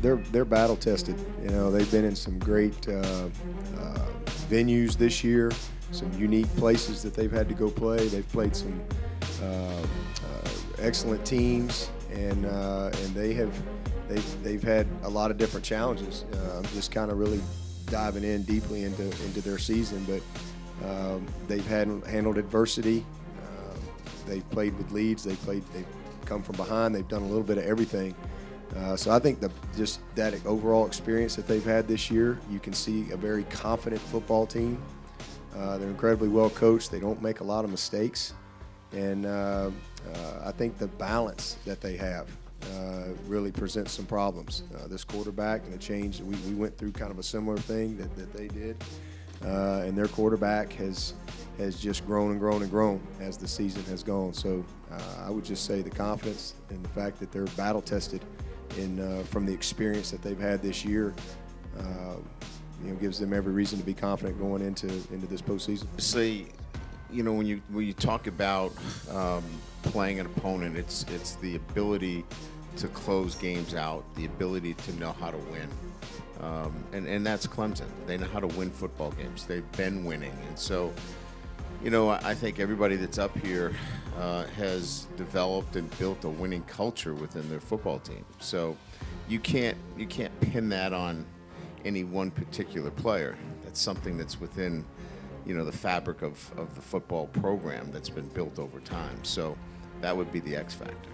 they're battle tested. You know, they've been in some great venues this year, some unique places that they've had to go play. They've played some excellent teams, and they've had a lot of different challenges. I'm just kind of really diving in deeply into their season, but they've handled adversity. They've played with leads. They've come from behind. They've done a little bit of everything. So I think just that overall experience that they've had this year, you can see a very confident football team. They're incredibly well coached. They don't make a lot of mistakes. And I think the balance that they have really presents some problems. This quarterback and the change, we went through kind of a similar thing that they did. And their quarterback has just grown and grown and grown as the season has gone. So I would just say the confidence and the fact that they're battle tested from the experience that they've had this year, gives them every reason to be confident going into this postseason. Obviously, when you talk about playing an opponent, it's the ability to close games out, the ability to know how to win. And that's Clemson. They know how to win football games. They've been winning. And so, I think everybody that's up here has developed and built a winning culture within their football team. So you can't pin that on any one particular player. That's something that's within, the fabric of the football program that's been built over time. So that would be the X factor.